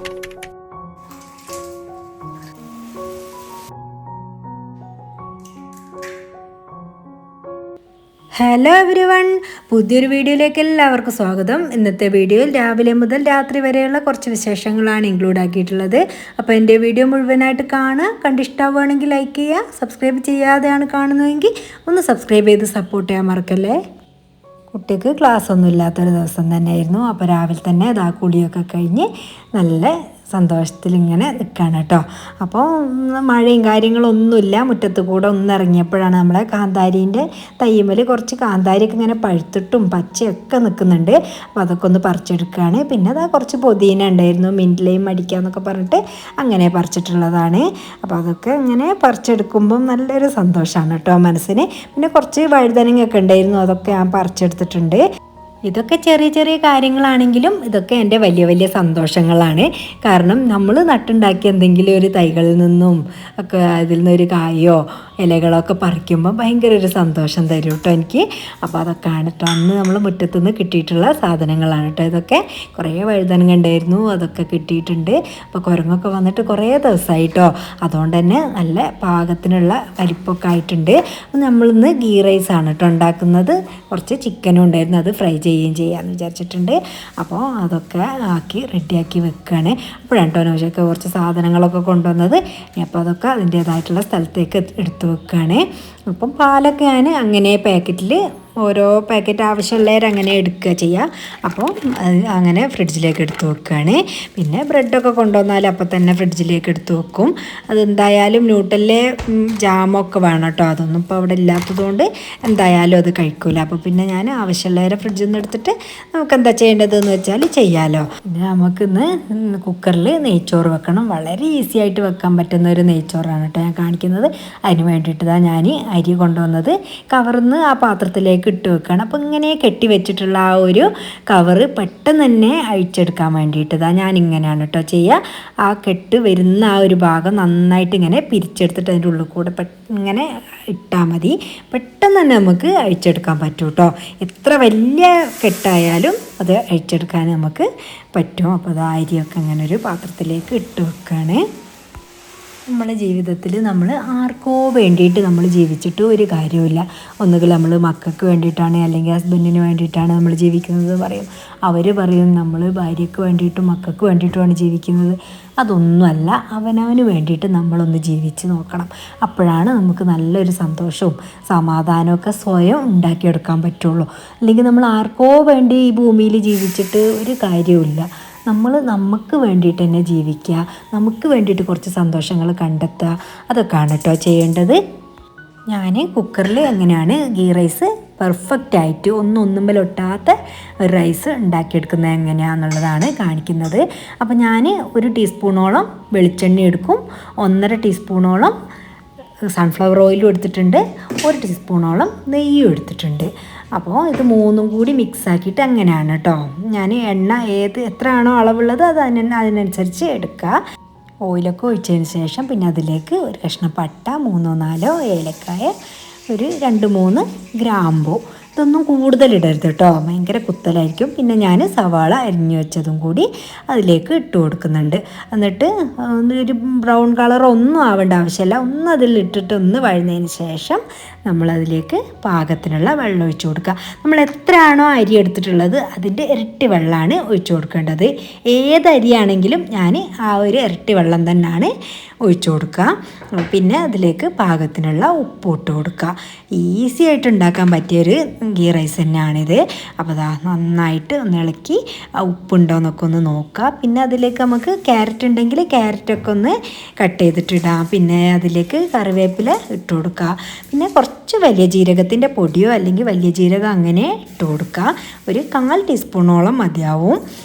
Hello everyone, പുതിയൊരു വീഡിയോയിലേക്ക് എല്ലാവർക്കും സ്വാഗതം. ഇന്നത്തെ വീഡിയോയിൽ രാവിലെ മുതൽ രാത്രി വരെയുള്ള കുറച്ച് വിശേഷങ്ങളാണ് ഇൻക്ലൂഡ് ആക്കിയിട്ടുള്ളത്. അപ്പോൾ എൻ്റെ വീഡിയോ മുഴുവനായിട്ട് കാണുക. കണ്ടിഷ്ടമാവുകയാണെങ്കിൽ ലൈക്ക് ചെയ്യുക. സബ്സ്ക്രൈബ് ചെയ്യാതെയാണ് കാണുന്നതെങ്കിൽ ഒന്ന് സബ്സ്ക്രൈബ് ചെയ്ത് സപ്പോർട്ട് ചെയ്യാൻ മറക്കല്ലേ. കുട്ടിക്ക് ക്ലാസ് ഒന്നും ഇല്ലാത്തൊരു ദിവസം തന്നെയായിരുന്നു. അപ്പോൾ രാവിലെ തന്നെ കുളിയൊക്കെ കഴിഞ്ഞ് നല്ല സന്തോഷത്തിൽ ഇങ്ങനെ നിൽക്കുകയാണ് കേട്ടോ. അപ്പോൾ മഴയും കാര്യങ്ങളൊന്നുമില്ല. മുറ്റത്ത് കൂടെ ഒന്നിറങ്ങിയപ്പോഴാണ് നമ്മളെ കാന്താരീൻ്റെ തയ്യമ്മൽ കുറച്ച് കാന്താരിയൊക്കെ ഇങ്ങനെ പഴുത്തിട്ടും പച്ചയൊക്കെ നിൽക്കുന്നുണ്ട്. അപ്പോൾ അതൊക്കെ ഒന്ന് പറിച്ചെടുക്കുകയാണ്. പിന്നെ അതാ കുറച്ച് പുതിന ഉണ്ടായിരുന്നു, മിൻറ്റിലയും അടിക്കാമെന്നൊക്കെ പറഞ്ഞിട്ട് അങ്ങനെ പറിച്ചിട്ടുള്ളതാണ്. അപ്പോൾ അതൊക്കെ ഇങ്ങനെ പറിച്ചെടുക്കുമ്പം നല്ലൊരു സന്തോഷമാണ് കേട്ടോ മനസ്സിന്. പിന്നെ കുറച്ച് വഴുതനങ്ങയൊക്കെ ഉണ്ടായിരുന്നു, അതൊക്കെ ഞാൻ പറിച്ചെടുത്തിട്ടുണ്ട്. ഇതൊക്കെ ചെറിയ ചെറിയ കാര്യങ്ങളാണെങ്കിലും ഇതൊക്കെ എൻ്റെ വലിയ വലിയ സന്തോഷങ്ങളാണ്. കാരണം നമ്മൾ നട്ടുണ്ടാക്കിയ എന്തെങ്കിലും ഒരു തൈകളിൽ നിന്നും ഒക്കെ അതിൽ നിന്നൊരു കായോ ഇലകളൊക്കെ പറിക്കുമ്പോൾ ഭയങ്കര ഒരു സന്തോഷം തരും കേട്ടോ എനിക്ക്. അപ്പോൾ അതൊക്കെയാണ് കേട്ടോ അന്ന് നമ്മൾ മുറ്റത്തുനിന്ന് കിട്ടിയിട്ടുള്ള സാധനങ്ങളാണ് കേട്ടോ ഇതൊക്കെ. കുറേ വഴുതനങ്ങ ഉണ്ടായിരുന്നു, അതൊക്കെ കിട്ടിയിട്ടുണ്ട്. അപ്പോൾ കുരങ്ങൊക്കെ വന്നിട്ട് കുറേ ദിവസമായി കേട്ടോ. അതുകൊണ്ട് തന്നെ നല്ല പാകത്തിനുള്ള വലിപ്പമൊക്കെ ആയിട്ടുണ്ട്. നമ്മളിന്ന് ഗീ റൈസാണ് കേട്ടോ ഉണ്ടാക്കുന്നത്. കുറച്ച് ചിക്കനും ഉണ്ടായിരുന്നു, അത് ഫ്രൈ ചെയ്യാമെന്ന് വിചാരിച്ചിട്ടുണ്ട്. അപ്പോൾ അതൊക്കെ ആക്കി റെഡിയാക്കി വെക്കുകയാണ്. അപ്പോഴാണ് കേട്ടോ നൗഷയ്ക്ക് കുറച്ച് സാധനങ്ങളൊക്കെ കൊണ്ടുവന്നത്. അപ്പോൾ അതൊക്കെ അതിൻ്റേതായിട്ടുള്ള സ്ഥലത്തേക്ക് എടുത്തു വെക്കുകയാണ്. അപ്പം പാലൊക്കെ ഞാൻ അങ്ങനെ പാക്കറ്റിൽ ഓരോ പാക്കറ്റ് ആവശ്യമുള്ളവർ അങ്ങനെ എടുക്കുക ചെയ്യുക. അപ്പോൾ അങ്ങനെ ഫ്രിഡ്ജിലേക്ക് എടുത്ത് വെക്കുകയാണ്. പിന്നെ ബ്രെഡൊക്കെ കൊണ്ടുവന്നാൽ അപ്പം തന്നെ ഫ്രിഡ്ജിലേക്ക് എടുത്ത് വെക്കും. അതെന്തായാലും ന്യൂട്ടലിലെ ജാമൊക്കെ വേണം കേട്ടോ. അതൊന്നും ഇപ്പോൾ അവിടെ ഇല്ലാത്തതുകൊണ്ട് എന്തായാലും അത് കഴിക്കില്ല. അപ്പോൾ പിന്നെ ഞാൻ ആവശ്യമുള്ളവരെ ഫ്രിഡ്ജിൽ നിന്ന് എടുത്തിട്ട് നമുക്ക് എന്താ ചെയ്യേണ്ടതെന്ന് വെച്ചാൽ ചെയ്യാമല്ലോ. പിന്നെ നമുക്കിന്ന് കുക്കറിൽ നെയ്ച്ചോറ് വെക്കണം. വളരെ ഈസി ആയിട്ട് വെക്കാൻ പറ്റുന്ന ഒരു നെയ്ച്ചോറാണ് കേട്ടോ ഞാൻ കാണിക്കുന്നത്. അതിന് വേണ്ടിയിട്ടാണ് ഞാൻ അരി കൊണ്ടുവന്നത്. കവറിൽ നിന്ന് ആ പാത്രത്തിലേക്ക് ഇട്ട് വെക്കുകയാണ്. അപ്പോൾ ഇങ്ങനെ കെട്ടി വെച്ചിട്ടുള്ള ആ ഒരു കവറ് പെട്ടെന്ന് തന്നെ അഴിച്ചെടുക്കാൻ വേണ്ടിയിട്ടതാണ് ഞാൻ ഇങ്ങനെയാണ് കേട്ടോ ചെയ്യുക. ആ കെട്ട് വരുന്ന ആ ഒരു ഭാഗം നന്നായിട്ട് ഇങ്ങനെ പിരിച്ചെടുത്തിട്ട് അതിൻ്റെ ഉള്ളിൽ കൂടെ ഇങ്ങനെ ഇട്ടാൽ മതി. പെട്ടെന്ന് തന്നെ നമുക്ക് അഴിച്ചെടുക്കാൻ പറ്റും കേട്ടോ. എത്ര വലിയ കെട്ടായാലും അത് അഴിച്ചെടുക്കാൻ നമുക്ക് പറ്റും. അപ്പോൾ അത് അരിയൊക്കെ അങ്ങനെ ഒരു പാത്രത്തിലേക്ക് ഇട്ട് വെക്കുകയാണ്. നമ്മുടെ ജീവിതത്തിൽ നമ്മൾ ആർക്കോ വേണ്ടിയിട്ട് നമ്മൾ ജീവിച്ചിട്ട് ഒരു കാര്യമില്ല. ഒന്നുകിൽ നമ്മൾ മക്കൾക്ക് വേണ്ടിയിട്ടാണ്, അല്ലെങ്കിൽ ഹസ്ബൻഡിന് വേണ്ടിയിട്ടാണ് നമ്മൾ ജീവിക്കുന്നത് പറയും. അവർ പറയും നമ്മൾ ഭാര്യയ്ക്ക് വേണ്ടിയിട്ടും മക്കൾക്ക് വേണ്ടിയിട്ടുമാണ് ജീവിക്കുന്നത്. അതൊന്നുമല്ല, അവനവന് വേണ്ടിയിട്ട് നമ്മളൊന്ന് ജീവിച്ച് നോക്കണം. അപ്പോഴാണ് നമുക്ക് നല്ലൊരു സന്തോഷവും സമാധാനമൊക്കെ സ്വയം ഉണ്ടാക്കിയെടുക്കാൻ പറ്റുള്ളൂ. അല്ലെങ്കിൽ നമ്മൾ ആർക്കോ വേണ്ടി ഈ ഭൂമിയിൽ ജീവിച്ചിട്ട് ഒരു കാര്യവുമില്ല. നമ്മൾ നമുക്ക് വേണ്ടിയിട്ട് തന്നെ ജീവിക്കുക, നമുക്ക് വേണ്ടിയിട്ട് കുറച്ച് സന്തോഷങ്ങൾ കണ്ടെത്തുക, അതൊക്കെയാണ് കേട്ടോ ചെയ്യേണ്ടത്. ഞാൻ കുക്കറിൽ എങ്ങനെയാണ് ഗീ റൈസ് പെർഫെക്റ്റ് ആയിട്ട് ഒന്നുമ്പലൊട്ടാത്ത ഒരു റൈസ് ഉണ്ടാക്കിയെടുക്കുന്നത് എങ്ങനെയാണെന്നുള്ളതാണ് കാണിക്കുന്നത്. അപ്പോൾ ഞാൻ 1 ടീസ്പൂണോളം വെളിച്ചെണ്ണ എടുക്കും, 1.5 ടീസ്പൂണോളം സൺഫ്ലവർ ഓയിലും എടുത്തിട്ടുണ്ട്, 1 ടീസ്പൂണോളം നെയ്യും എടുത്തിട്ടുണ്ട്. അപ്പോൾ ഇത് 3 കൂടി മിക്സ് ആക്കിയിട്ട് അങ്ങനെയാണ് കേട്ടോ ഞാൻ എണ്ണ എത്രയാണോ അളവുള്ളത് അത് അതിനനുസരിച്ച് എടുക്കുക. ഓയിലൊക്കെ ഒഴിച്ചതിന് ശേഷം പിന്നെ അതിലേക്ക് ഒരു കഷ്ണം പട്ട, 3-4 ഏലക്കായ, ഒരു 2-3 ഗ്രാമ്പൂ. ഇതൊന്നും കൂടുതൽ ഇടരുത് കേട്ടോ, ഭയങ്കര കുത്തലായിരിക്കും. പിന്നെ ഞാൻ സവാള അരിഞ്ഞു വെച്ചതും കൂടി അതിലേക്ക് ഇട്ട് കൊടുക്കുന്നുണ്ട്. എന്നിട്ട് ഒരു ബ്രൗൺ കളർ ഒന്നും ആവേണ്ട ആവശ്യമില്ല. അതിലിട്ടിട്ട് വഴന്നതിന് ശേഷം നമ്മളതിലേക്ക് പാകത്തിനുള്ള വെള്ളം ഒഴിച്ചു കൊടുക്കുക. നമ്മൾ എത്രയാണോ അരി എടുത്തിട്ടുള്ളത് അതിൻ്റെ ഇരട്ടി വെള്ളമാണ് ഒഴിച്ചു കൊടുക്കേണ്ടത്. ഏത് അരിയാണെങ്കിലും ഞാൻ ആ ഒരു ഇരട്ടി വെള്ളം തന്നെയാണ് ഒഴിച്ചു കൊടുക്കുക. പിന്നെ അതിലേക്ക് പാകത്തിനുള്ള ഉപ്പ് ഇട്ട് കൊടുക്കുക. ഈസി ആയിട്ട് ഉണ്ടാക്കാൻ പറ്റിയൊരു ഗീ റൈസ് തന്നെയാണിത്. അപ്പോൾ നന്നായിട്ട് ഒന്ന് ഇളക്കി ഉപ്പുണ്ടോ എന്നൊക്കെ ഒന്ന് നോക്കുക. പിന്നെ അതിലേക്ക് നമുക്ക് ക്യാരറ്റ് ഉണ്ടെങ്കിൽ ക്യാരറ്റൊക്കെ ഒന്ന് കട്ട് ചെയ്തിട്ടിടാം. പിന്നെ അതിലേക്ക് കറിവേപ്പില ഇട്ട് കൊടുക്കുക. പിന്നെ കുറച്ച് വലിയ ജീരകത്തിൻ്റെ പൊടിയോ അല്ലെങ്കിൽ വലിയ ജീരകം അങ്ങനെ ഇട്ട് കൊടുക്കുക. ഒരു 1/4 ടീസ്പൂണോളം മതിയാവും.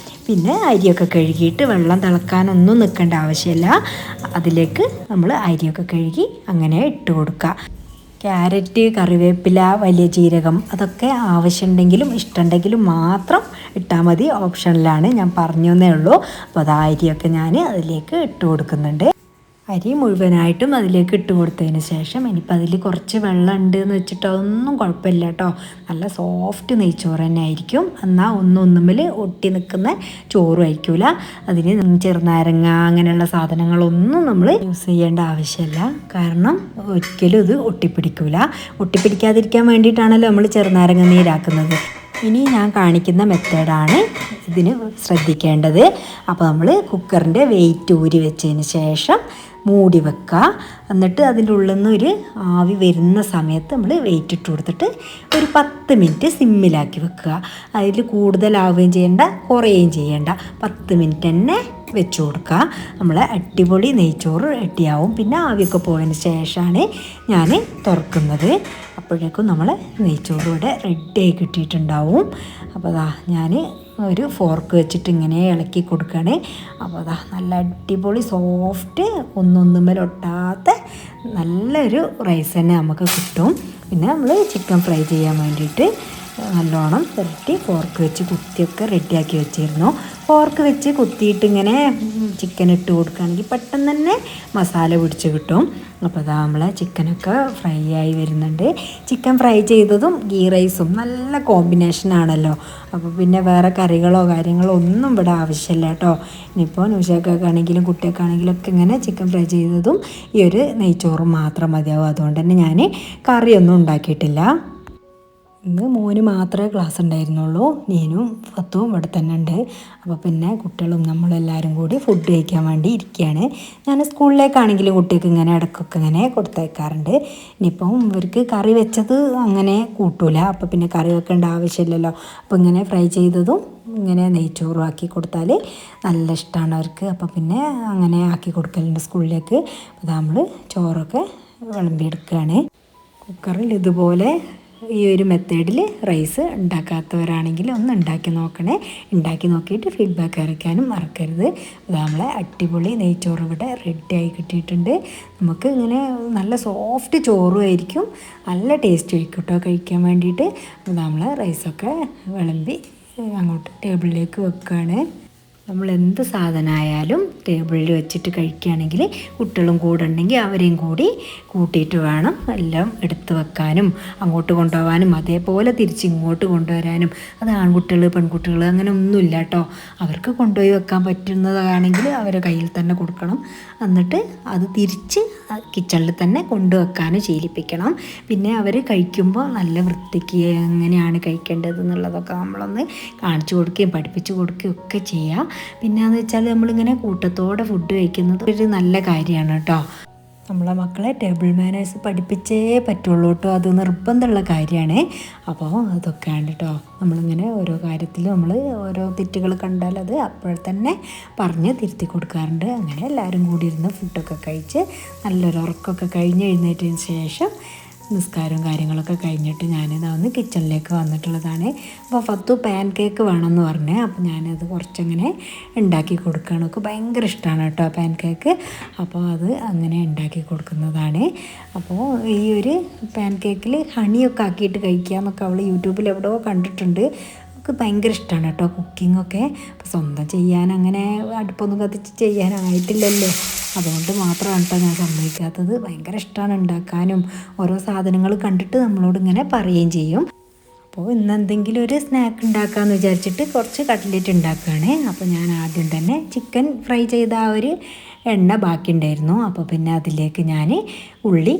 പിന്നെ അരിയൊക്കെ കഴുകിയിട്ട് വെള്ളം തിളക്കാനൊന്നും നിൽക്കേണ്ട ആവശ്യമില്ല. അതിലേക്ക് നമ്മൾ അരിയൊക്കെ കഴുകി അങ്ങനെ ഇട്ട് കൊടുക്കുക. ക്യാരറ്റ്, കറിവേപ്പില, വലിയ ജീരകം അതൊക്കെ ആവശ്യമുണ്ടെങ്കിലും ഇഷ്ടമുണ്ടെങ്കിലും മാത്രം ഇട്ടാൽ മതി. ഓപ്ഷനിലാണ്, ഞാൻ പറഞ്ഞേ ഉള്ളൂ. അപ്പോൾ അത് അരിയൊക്കെ ഞാൻ അതിലേക്ക് ഇട്ട് കൊടുക്കുന്നുണ്ട്. അരി മുഴുവനായിട്ടും അതിലേക്ക് ഇട്ട് കൊടുത്തതിന് ശേഷം ഇനിയിപ്പോൾ അതിൽ കുറച്ച് വെള്ളം ഉണ്ട് എന്ന് വെച്ചിട്ട് അതൊന്നും കുഴപ്പമില്ല കേട്ടോ. നല്ല സോഫ്റ്റ് നെയ്ച്ചോറ് തന്നെ ആയിരിക്കും. എന്നാൽ ഒന്നുമ്മൽ ഒട്ടി നിൽക്കുന്ന ചോറും ആയിരിക്കില്ല. അതിന് ചെറുനാരങ്ങ അങ്ങനെയുള്ള സാധനങ്ങളൊന്നും നമ്മൾ യൂസ് ചെയ്യേണ്ട ആവശ്യമില്ല. കാരണം ഒരിക്കലും ഇത് ഒട്ടിപ്പിടിക്കില്ല. ഒട്ടിപ്പിടിക്കാതിരിക്കാൻ വേണ്ടിയിട്ടാണല്ലോ നമ്മൾ ചെറുനാരങ്ങ നീരാക്കുന്നത്. ഇനി ഞാൻ കാണിക്കുന്ന മെത്തേഡാണ് ഇതിന് ശ്രദ്ധിക്കേണ്ടത്. അപ്പോൾ നമ്മൾ കുക്കറിൻ്റെ വെയിറ്റ് ഊരി വെച്ചതിന് ശേഷം മൂടി വെക്കുക. എന്നിട്ട് അതിൻ്റെ ഉള്ളിൽ നിന്ന് ഒരു ആവി വരുന്ന സമയത്ത് നമ്മൾ വെയിറ്റ് ഇട്ട് കൊടുത്തിട്ട് ഒരു 10 മിനിറ്റ് സിമ്മിലാക്കി വെക്കുക. അതിൽ കൂടുതലാവുകയും ചെയ്യേണ്ട, കുറയുകയും ചെയ്യേണ്ട. 10 മിനിറ്റ് തന്നെ വെച്ച് കൊടുക്കുക. നമ്മളെ അടിപൊളി നെയ്ച്ചോറ് റെഡിയാവും. പിന്നെ ആവിയൊക്കെ പോയതിന് ശേഷമാണ് ഞാൻ തുറക്കുന്നത്. അപ്പോഴേക്കും നമ്മൾ നെയ്ച്ചോറ് ഇവിടെ റെഡിയായി കിട്ടിയിട്ടുണ്ടാവും. അപ്പോൾ അതാ ഞാൻ ഒരു ഫോർക്ക് വെച്ചിട്ട് ഇങ്ങനെ ഇളക്കി കൊടുക്കുകയാണ്. അപ്പോൾ അതാ നല്ല അടിപൊളി സോഫ്റ്റ് ഒന്നൊന്നുമ്മൽ ഒട്ടാത്ത നല്ലൊരു റൈസ് തന്നെ നമുക്ക് കിട്ടും. പിന്നെ നമ്മൾ ചിക്കൻ ഫ്രൈ ചെയ്യാൻ വേണ്ടിയിട്ട് നല്ലോണം പുരട്ടി ഫോർക്ക് വെച്ച് കുത്തിയൊക്കെ റെഡിയാക്കി വെച്ചിരുന്നു. ഫോർക്ക് വെച്ച് കുത്തിയിട്ട് ഇങ്ങനെ ചിക്കൻ ഇട്ട് കൊടുക്കുകയാണെങ്കിൽ പെട്ടെന്ന് തന്നെ മസാല പിടിച്ച് കിട്ടും. അപ്പോൾ അതാ നമ്മളെ ചിക്കനൊക്കെ ഫ്രൈ ആയി വരുന്നുണ്ട്. ചിക്കൻ ഫ്രൈ ചെയ്തതും ഗീ റൈസും നല്ല കോമ്പിനേഷനാണല്ലോ. അപ്പോൾ പിന്നെ വേറെ കറികളോ കാര്യങ്ങളോ ഒന്നും ഇവിടെ ആവശ്യമില്ല കേട്ടോ. ഇനിയിപ്പോൾ ന്യൂഷക്കാണെങ്കിലും കുട്ടിയൊക്കെയാണെങ്കിലും ഒക്കെ ഇങ്ങനെ ചിക്കൻ ഫ്രൈ ചെയ്തതും ഈ ഒരു നെയ്ച്ചോറും മാത്രം മതിയാവും. അതുകൊണ്ട് തന്നെ ഞാൻ കറിയൊന്നും ഉണ്ടാക്കിയിട്ടില്ല. ഇന്ന് മോന് മാത്രമേ ക്ലാസ് ഉണ്ടായിരുന്നുള്ളൂ. നീനും ഫത്തും ഇവിടെ തന്നെ ഉണ്ട്. അപ്പോൾ പിന്നെ കുട്ടികളും നമ്മളെല്ലാവരും കൂടി ഫുഡ് കഴിക്കാൻ വേണ്ടി ഇരിക്കുകയാണ്. ഞാൻ സ്കൂളിലേക്കാണെങ്കിലും കുട്ടികൾക്ക് ഇങ്ങനെ ഇടയ്ക്കൊക്കെ ഇങ്ങനെ കൊടുത്തയക്കാറുണ്ട്. ഇനിയിപ്പം ഇവർക്ക് കറി വെച്ചത് അങ്ങനെ കൂട്ടൂല. അപ്പോൾ പിന്നെ കറി വെക്കേണ്ട ആവശ്യമില്ലല്ലോ. അപ്പോൾ ഇങ്ങനെ ഫ്രൈ ചെയ്തതും ഇങ്ങനെ നെയ്ച്ചോറും ആക്കി കൊടുത്താൽ നല്ല ഇഷ്ടമാണ് അവർക്ക്. അപ്പോൾ പിന്നെ അങ്ങനെ ആക്കി കൊടുക്കലുണ്ട് സ്കൂളിലേക്ക്. അപ്പോൾ നമ്മൾ ചോറൊക്കെ വിളമ്പിയെടുക്കുകയാണ്. കുക്കറിൽ ഇതുപോലെ ഈ ഒരു മെത്തേഡിൽ റൈസ് ഉണ്ടാക്കാത്തവരാണെങ്കിൽ ഒന്ന് ഉണ്ടാക്കി നോക്കണേ. ഉണ്ടാക്കി നോക്കിയിട്ട് ഫീഡ്ബാക്ക് അറിയിക്കാനും മറക്കരുത്. അത് നമ്മളെ അടിപൊളി നെയ്ച്ചോറ് ഇവിടെ റെഡിയായി കിട്ടിയിട്ടുണ്ട്. നമുക്ക് ഇങ്ങനെ നല്ല സോഫ്റ്റ് ചോറും ആയിരിക്കും, നല്ല ടേസ്റ്റ് ആയിരിക്കും കേട്ടോ കഴിക്കാൻ വേണ്ടിയിട്ട്. നമ്മൾ റൈസൊക്കെ വിളമ്പി അങ്ങോട്ട് ടേബിളിലേക്ക് വെക്കുകയാണ്. നമ്മൾ എന്ത് സാധനമായാലും ടേബിളിൽ വെച്ചിട്ട് കഴിക്കുകയാണെങ്കിൽ കുട്ടികളും കൂടെ ഉണ്ടെങ്കിൽ അവരെയും കൂടി കൂട്ടിയിട്ട് വേണം എല്ലാം എടുത്ത് വെക്കാനും അങ്ങോട്ട് കൊണ്ടുപോകാനും അതേപോലെ തിരിച്ച് ഇങ്ങോട്ട് കൊണ്ടുവരാനും. അത് ആൺകുട്ടികൾ പെൺകുട്ടികൾ അങ്ങനെ ഒന്നുമില്ല കേട്ടോ. അവർക്ക് കൊണ്ടുപോയി വെക്കാൻ പറ്റുന്നതാണെങ്കിൽ അവരെ കയ്യിൽ തന്നെ കൊടുക്കണം. എന്നിട്ട് അത് തിരിച്ച് കിച്ചണിൽ തന്നെ കൊണ്ടുവെക്കാനും ശീലിപ്പിക്കണം. പിന്നെ അവർ കഴിക്കുമ്പോൾ നല്ല വൃത്തിക്ക് എങ്ങനെയാണ് കഴിക്കേണ്ടത് എന്നുള്ളതൊക്കെ നമ്മളൊന്ന് കാണിച്ചു കൊടുക്കുകയും പഠിപ്പിച്ചു കൊടുക്കുകയും ഒക്കെ ചെയ്യാം. പിന്നെയെന്ന് വെച്ചാൽ നമ്മളിങ്ങനെ കൂട്ടത്തോടെ ഫുഡ് കഴിക്കുന്നത് ഒരു നല്ല കാര്യമാണ് കേട്ടോ. നമ്മളെ മക്കളെ ടേബിൾ മാനേഴ്സ് പഠിപ്പിച്ചേ പറ്റുള്ളൂ കേട്ടോ. അത് നിർബന്ധമുള്ള കാര്യമാണ്. അപ്പോൾ അതൊക്കെയാണ് കേട്ടോ. നമ്മളിങ്ങനെ ഓരോ കാര്യത്തിലും നമ്മൾ ഓരോ തെറ്റുകൾ കണ്ടാൽ അത് അപ്പോൾ തന്നെ പറഞ്ഞ് തിരുത്തി കൊടുക്കാറുണ്ട്. അങ്ങനെ എല്ലാവരും കൂടി ഇരുന്ന് ഫുഡൊക്കെ കഴിച്ച് നല്ലൊരു ഉറക്കമൊക്കെ കഴിഞ്ഞ് എഴുന്നേറ്റതിന് ശേഷം നിസ്കാരവും കാര്യങ്ങളൊക്കെ കഴിഞ്ഞിട്ട് ഞാനിതാ ഒന്ന് കിച്ചണിലേക്ക് വന്നിട്ടുള്ളതാണ്. അപ്പോൾ ഫത്തു പാൻ കേക്ക് വേണമെന്ന് പറഞ്ഞേ. അപ്പോൾ ഞാനത് കുറച്ചങ്ങനെ ഉണ്ടാക്കി കൊടുക്കുകയാണ്. ഒക്കെ ഭയങ്കര ഇഷ്ടമാണ് കേട്ടോ പാൻ കേക്ക്. അപ്പോൾ അത് അങ്ങനെ ഉണ്ടാക്കി കൊടുക്കുന്നതാണ്. അപ്പോൾ ഈ ഒരു പാൻ കേക്കിൽ ഹണിയൊക്കെ ആക്കിയിട്ട് കഴിക്കുക എന്നൊക്കെ അവൾ യൂട്യൂബിൽ എവിടെയോ കണ്ടിട്ടുണ്ട്. ഭയങ്കര ഇഷ്ടമാണ് കേട്ടോ കുക്കിങ്ങൊക്കെ. അപ്പോൾ സ്വന്തം ചെയ്യാൻ അങ്ങനെ അടുപ്പൊന്നും കത്തിച്ച് ചെയ്യാനായിട്ടില്ലല്ലോ. അതുകൊണ്ട് മാത്രമാണ് കേട്ടോ ഞാൻ സമ്മതിക്കാത്തത്. ഭയങ്കര ഇഷ്ടമാണ് ഉണ്ടാക്കാനും. ഓരോ സാധനങ്ങൾ കണ്ടിട്ട് നമ്മളോട് ഇങ്ങനെ പറയുകയും ചെയ്യും. അപ്പോൾ ഇന്ന് എന്തെങ്കിലും ഒരു സ്നാക്ക് ഉണ്ടാക്കാമെന്ന് വിചാരിച്ചിട്ട് കുറച്ച് കട്ട്ലറ്റ് ഉണ്ടാക്കുകയാണ്. അപ്പോൾ ഞാൻ ആദ്യം തന്നെ ചിക്കൻ ഫ്രൈ ചെയ്ത ആ ഒരു എണ്ണ ബാക്കി ഉണ്ടായിരുന്നു. അപ്പോൾ പിന്നെ അതിലേക്ക് ഞാൻ ഉള്ളി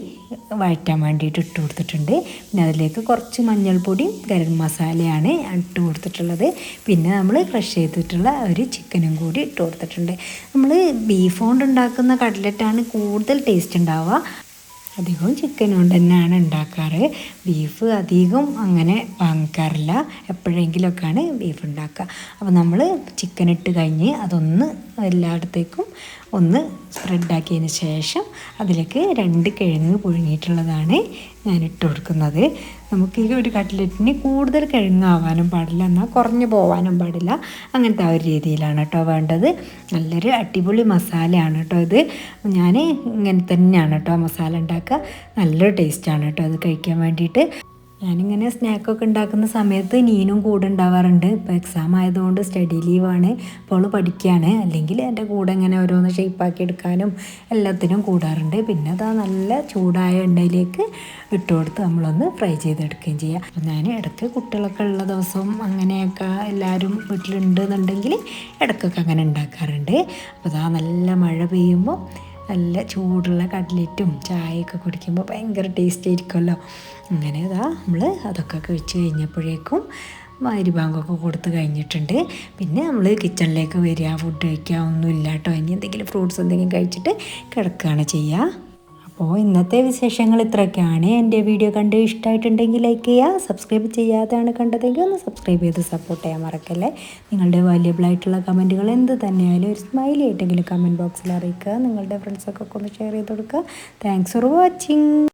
വഴറ്റാൻ വേണ്ടിയിട്ട് ഇട്ട് കൊടുത്തിട്ടുണ്ട്. പിന്നെ അതിലേക്ക് കുറച്ച് മഞ്ഞൾപ്പൊടിയും ഗരം മസാലയാണ് ഇട്ട് കൊടുത്തിട്ടുള്ളത്. പിന്നെ നമ്മൾ ക്രഷ് ചെയ്തിട്ടുള്ള ഒരു ചിക്കനും കൂടി ഇട്ട് കൊടുത്തിട്ടുണ്ട്. നമ്മൾ ബീഫ് കൊണ്ട് ഉണ്ടാക്കുന്ന കട്ട്ലറ്റാണ് കൂടുതൽ ടേസ്റ്റ് ഉണ്ടാവുക. അധികവും ചിക്കൻ കൊണ്ട് തന്നെയാണ് ഉണ്ടാക്കാറ്. ബീഫ് അധികം അങ്ങനെ വാങ്ങിക്കാറില്ല. എപ്പോഴെങ്കിലുമൊക്കെയാണ് ബീഫ് ഉണ്ടാക്കുക. അപ്പോൾ നമ്മൾ ചിക്കൻ ഇട്ട് കഴിഞ്ഞ് അതൊന്ന് എല്ലായിടത്തേക്കും ഒന്ന് സ്പ്രെഡാക്കിയതിന് ശേഷം അതിലേക്ക് 2 കിഴങ്ങ് പുഴുങ്ങിയിട്ടുള്ളതാണ് ഞാൻ ഇട്ട് കൊടുക്കുന്നത്. നമുക്ക് ഈ ഒരു കട്ട്ലറ്റിന് കൂടുതൽ കിഴങ്ങാവാനും പാടില്ല, എന്നാൽ കുറഞ്ഞു പോകാനും പാടില്ല. അങ്ങനത്തെ ആ ഒരു രീതിയിലാണ് കേട്ടോ വേണ്ടത്. നല്ലൊരു അടിപൊളി മസാലയാണ് കേട്ടോ ഇത്. ഞാൻ ഇങ്ങനെ തന്നെയാണ് കേട്ടോ മസാല ഉണ്ടാക്കുക. നല്ലൊരു ടേസ്റ്റാണ് കേട്ടോ അത് കഴിക്കാൻ വേണ്ടിയിട്ട്. ഞാനിങ്ങനെ സ്നാക്കൊക്കെ ഉണ്ടാക്കുന്ന സമയത്ത് നീനും കൂടെ ഉണ്ടാവാറുണ്ട്. ഇപ്പോൾ എക്സാം ആയതുകൊണ്ട് സ്റ്റഡി ലീവാണ്, അപ്പോൾ അവൾ പഠിക്കുകയാണ്. അല്ലെങ്കിൽ എൻ്റെ കൂടെ ഇങ്ങനെ ഓരോന്ന് ഷേപ്പാക്കി എടുക്കാനും എല്ലാത്തിനും കൂടാറുണ്ട്. പിന്നെ അതാ നല്ല ചൂടായ എണ്ണയിലേക്ക് ഇട്ട് കൊടുത്ത് നമ്മളൊന്ന് ഫ്രൈ ചെയ്തെടുക്കുകയും ചെയ്യുക. അപ്പോൾ ഞാൻ ഇടയ്ക്ക് കുട്ടികളൊക്കെ ഉള്ള ദിവസം അങ്ങനെയൊക്കെ എല്ലാവരും വീട്ടിലുണ്ട് എന്നുണ്ടെങ്കിൽ ഇടയ്ക്കൊക്കെ അങ്ങനെ ഉണ്ടാക്കാറുണ്ട്. അപ്പോൾ അതാ നല്ല മഴ പെയ്യുമ്പോൾ നല്ല ചൂടുള്ള കട്ട്ലറ്റും ചായയൊക്കെ കുടിക്കുമ്പോൾ ഭയങ്കര ടേസ്റ്റ് ആയിരിക്കുമല്ലോ. അങ്ങനെ ഇതാ നമ്മൾ അതൊക്കെ കഴിച്ച് കഴിഞ്ഞപ്പോഴേക്കും മഗ്‌രിബാങ്കൊക്കെ കൊടുത്ത് കഴിഞ്ഞിട്ടുണ്ട്. പിന്നെ നമ്മൾ കിച്ചണിലേക്ക് വരിക, ഫുഡ് കഴിക്കുക ഒന്നുമില്ല കേട്ടോ. ഇനി എന്തെങ്കിലും ഫ്രൂട്ട്സ് എന്തെങ്കിലും കഴിച്ചിട്ട് കിടക്കുകയാണ് ചെയ്യുക. അപ്പോൾ ഇന്നത്തെ വിശേഷങ്ങൾ ഇത്രയൊക്കെയാണ്. എൻ്റെ വീഡിയോ കണ്ട് ഇഷ്ടമായിട്ടുണ്ടെങ്കിൽ ലൈക്ക് ചെയ്യുക. സബ്സ്ക്രൈബ് ചെയ്യാതെയാണ് കണ്ടതെങ്കിൽ ഒന്ന് സബ്സ്ക്രൈബ് ചെയ്ത് സപ്പോർട്ട് ചെയ്യാൻ മറക്കല്ലേ. നിങ്ങളുടെ വാല്യുബിൾ ആയിട്ടുള്ള കമൻറ്റുകൾ എന്ത് തന്നെയായാലും ഒരു സ്മൈലി ആയിട്ടെങ്കിലും കമൻറ്റ് ബോക്സിൽ അറിയിക്കുക. നിങ്ങളുടെ ഫ്രണ്ട്സൊക്കെ ഒന്ന് ഷെയർ ചെയ്ത് കൊടുക്കുക. Thanks for watching.